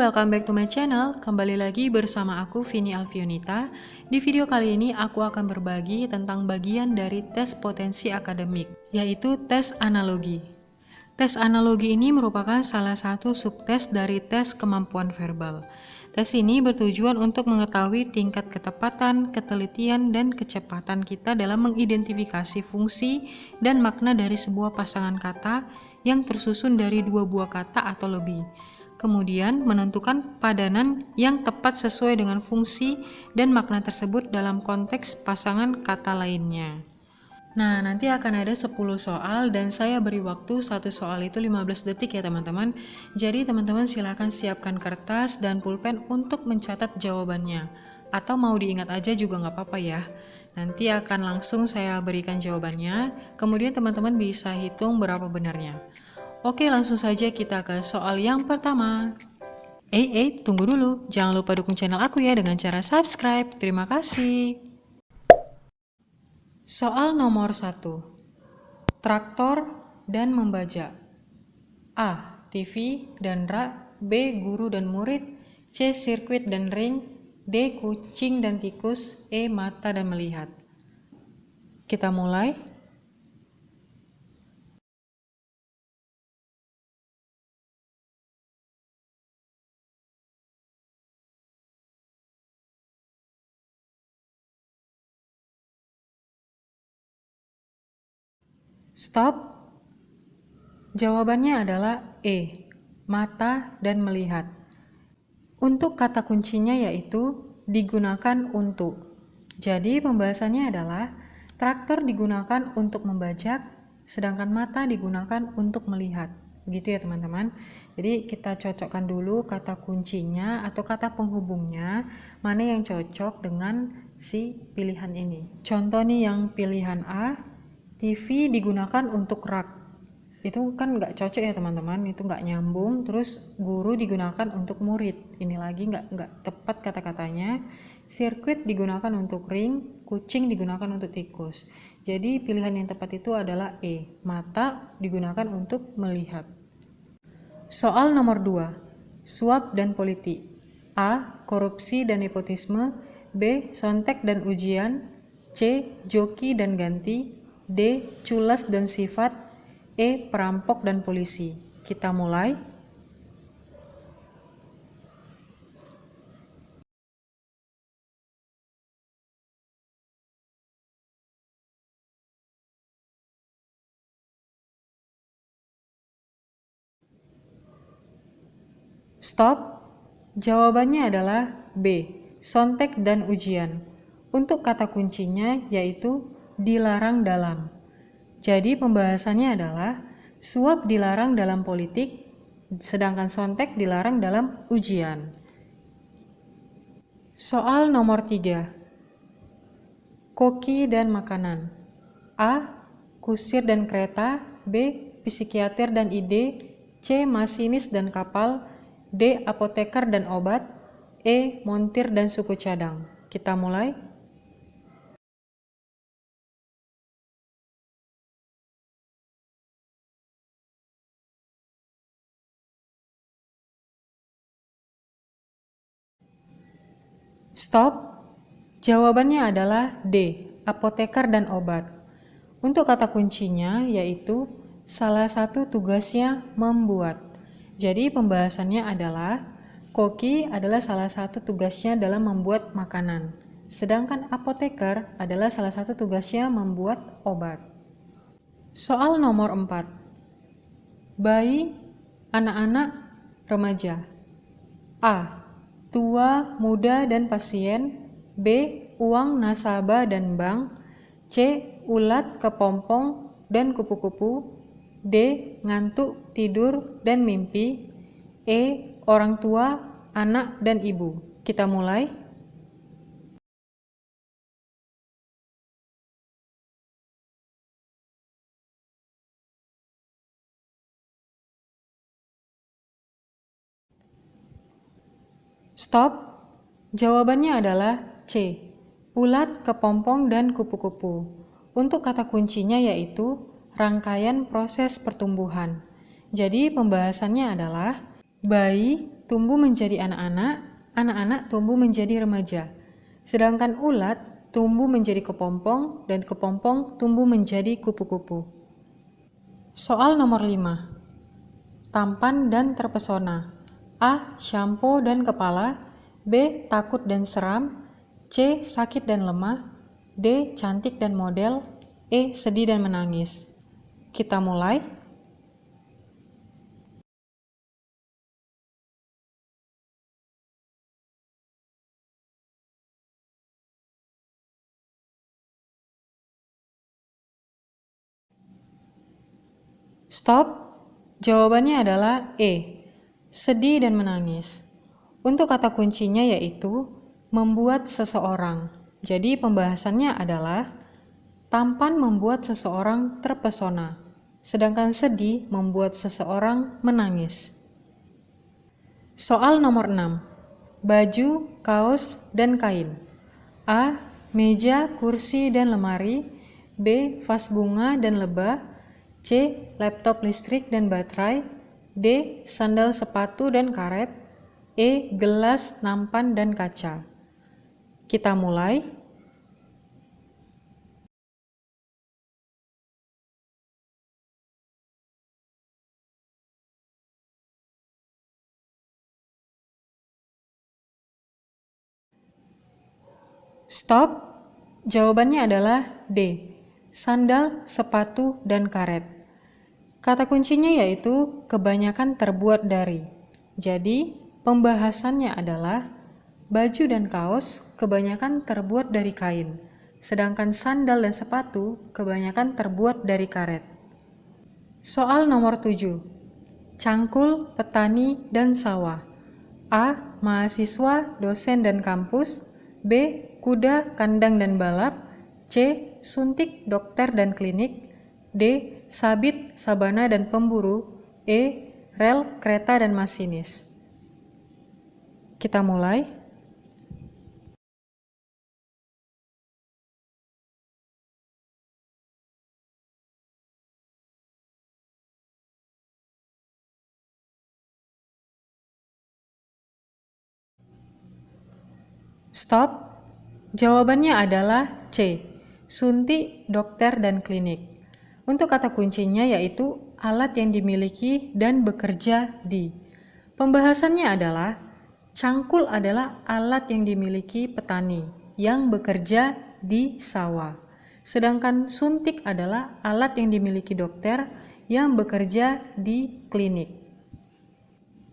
welcome back to my channel. Kembali lagi bersama aku Vini Alfionita. Di video kali ini aku akan berbagi tentang bagian dari tes potensi akademik, yaitu tes analogi. Tes analogi ini merupakan salah satu subtes dari tes kemampuan verbal. Tes ini bertujuan untuk mengetahui tingkat ketepatan, ketelitian, dan kecepatan kita dalam mengidentifikasi fungsi dan makna dari sebuah pasangan kata yang tersusun dari dua buah kata atau lebih. Kemudian menentukan padanan yang tepat sesuai dengan fungsi dan makna tersebut dalam konteks pasangan kata lainnya. Nah, nanti akan ada 10 soal dan saya beri waktu satu soal itu 15 detik ya teman-teman. Jadi teman-teman silakan siapkan kertas dan pulpen untuk mencatat jawabannya. Atau mau diingat aja juga nggak apa-apa ya. Nanti akan langsung saya berikan jawabannya, kemudian teman-teman bisa hitung berapa benarnya. Oke, langsung saja kita ke soal yang pertama. Tunggu dulu. Jangan lupa dukung channel aku ya dengan cara subscribe. Terima kasih. Soal nomor 1. Traktor dan membajak. A. TV dan rak. B. Guru dan murid. C. Sirkuit dan ring. D. Kucing dan tikus. E. Mata dan melihat. Kita mulai. Stop. Jawabannya adalah E. Mata dan melihat. Untuk kata kuncinya yaitu digunakan untuk. Jadi pembahasannya adalah traktor digunakan untuk membajak, sedangkan mata digunakan untuk melihat. Begitu ya teman-teman. Jadi kita cocokkan dulu kata kuncinya atau kata penghubungnya, mana yang cocok dengan si pilihan ini. Contoh nih yang pilihan A, TV digunakan untuk rak. Itu kan nggak cocok ya teman-teman, itu nggak nyambung. Terus guru digunakan untuk murid, ini lagi nggak tepat kata-katanya. Sirkuit digunakan untuk ring, kucing digunakan untuk tikus. Jadi pilihan yang tepat itu adalah E, mata digunakan untuk melihat. Soal nomor 2. Suap dan politik. A. Korupsi dan nepotisme. B. Sontek dan ujian. C. Joki dan ganti. D. Culas dan sifat. E. Perampok dan polisi. Kita mulai. Stop. Jawabannya adalah B. Sontek dan ujian. Untuk kata kuncinya yaitu dilarang dalam. Jadi pembahasannya adalah suap dilarang dalam politik, sedangkan sontek dilarang dalam ujian. Soal nomor 3. Koki dan makanan. A. Kusir dan kereta. B. Psikiater dan ide. C. Masinis dan kapal. D. Apoteker dan obat. E. Montir dan suku cadang. Kita mulai. Stop. Jawabannya adalah D. Apoteker dan obat. Untuk kata kuncinya yaitu salah satu tugasnya membuat. Jadi pembahasannya adalah koki adalah salah satu tugasnya dalam membuat makanan. Sedangkan apoteker adalah salah satu tugasnya membuat obat. Soal nomor 4. Bayi, anak-anak, remaja. A. Tua, muda, dan pasien. B. Uang, nasabah, dan bank. C. Ulat, kepompong, dan kupu-kupu. D. Ngantuk, tidur, dan mimpi. E. Orang tua, anak, dan ibu. Kita mulai. Stop. Jawabannya adalah C. Ulat, kepompong, dan kupu-kupu. Untuk kata kuncinya yaitu rangkaian proses pertumbuhan. Jadi pembahasannya adalah bayi, tumbuh menjadi anak-anak, anak-anak tumbuh menjadi remaja. Sedangkan ulat tumbuh menjadi kepompong dan kepompong tumbuh menjadi kupu-kupu. Soal nomor 5. Tampan dan terpesona. A. Shampoo dan kepala. B. Takut dan seram. C. Sakit dan lemah. D. Cantik dan model. E. Sedih dan menangis. Kita mulai. Stop. Jawabannya adalah E. Sedih dan menangis. Untuk kata kuncinya yaitu membuat seseorang. Jadi pembahasannya adalah tampan membuat seseorang terpesona, sedangkan sedih membuat seseorang menangis. Soal nomor 6. Baju, kaos, dan kain. A. Meja, kursi, dan lemari. B. Vas bunga dan lebah. C. Laptop listrik dan baterai. D. Sandal sepatu dan karet. E. Gelas, nampan, dan kaca. Kita mulai. Stop. Jawabannya adalah D. Sandal, sepatu, dan karet. Kata kuncinya yaitu kebanyakan terbuat dari. Jadi, pembahasannya adalah baju dan kaos kebanyakan terbuat dari kain, sedangkan sandal dan sepatu kebanyakan terbuat dari karet. Soal nomor 7. Cangkul, petani, dan sawah. A. Mahasiswa, dosen, dan kampus. B. Kuda, kandang, dan balap. C. Suntik, dokter, dan klinik. D. Sabit, sabana, dan pemburu. E. Rel, kereta, dan masinis. Kita mulai. Stop. Jawabannya adalah C. Suntik, dokter, dan klinik. Untuk kata kuncinya yaitu alat yang dimiliki dan bekerja di. Pembahasannya adalah cangkul adalah alat yang dimiliki petani yang bekerja di sawah. Sedangkan suntik adalah alat yang dimiliki dokter yang bekerja di klinik.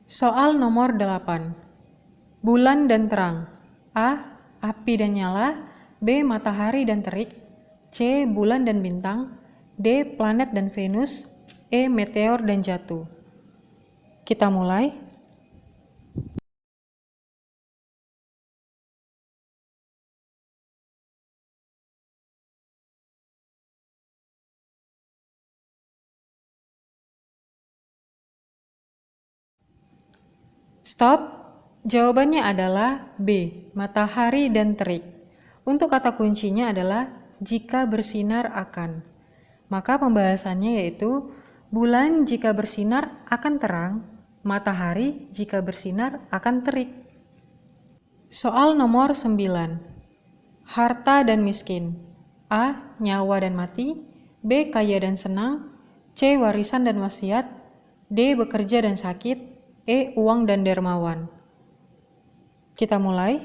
Soal nomor 8. Bulan dan terang. A. Api dan nyala. B. Matahari dan terik. C. Bulan dan bintang. D. Planet dan Venus. E. Meteor dan jatuh. Kita mulai. Stop. Jawabannya adalah B. Matahari dan terik. Untuk kata kuncinya adalah jika bersinar akan. Maka pembahasannya yaitu bulan jika bersinar akan terang, matahari jika bersinar akan terik. Soal nomor 9. Harta dan miskin. A. Nyawa dan mati. B. Kaya dan senang. C. Warisan dan wasiat. D. Bekerja dan sakit. E. Uang dan dermawan. Kita mulai.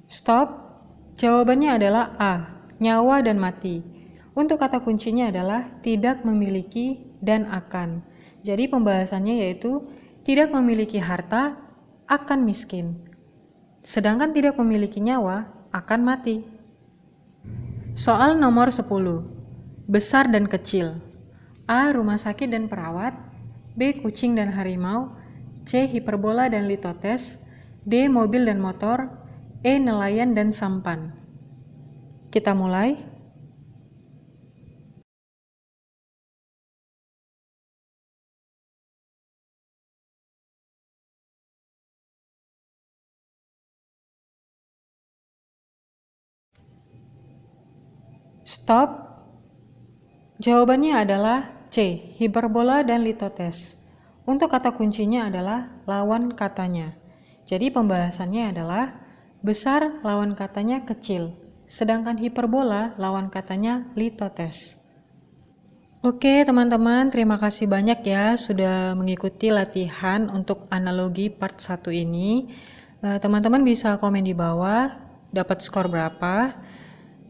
Stop. Jawabannya adalah A. Nyawa dan mati. Untuk kata kuncinya adalah tidak memiliki dan akan. Jadi pembahasannya yaitu tidak memiliki harta akan miskin. Sedangkan tidak memiliki nyawa akan mati. Soal nomor 10. Besar dan kecil. A. Rumah sakit dan perawat. B. Kucing dan harimau. C. Hiperbola dan litotes. D. Mobil dan motor. E. Nelayan dan sampan. Kita mulai. Stop. Jawabannya adalah C. Hiperbola dan litotes. Untuk kata kuncinya adalah lawan katanya. Jadi pembahasannya adalah besar lawan katanya kecil, sedangkan hiperbola lawan katanya litotes. Oke teman-teman, terima kasih banyak ya sudah mengikuti latihan untuk analogi part 1 ini. Teman-teman bisa komen di bawah dapat skor berapa.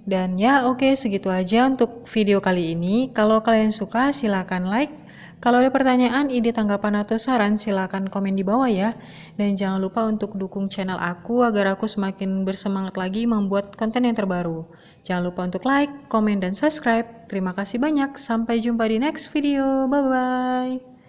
Dan ya oke, segitu aja untuk video kali ini. Kalau kalian suka silahkan like. Kalau ada pertanyaan, ide, tanggapan, atau saran silahkan komen di bawah ya. Dan jangan lupa untuk dukung channel aku agar aku semakin bersemangat lagi membuat konten yang terbaru. Jangan lupa untuk like, komen, dan subscribe. Terima kasih banyak. Sampai jumpa di next video. Bye-bye.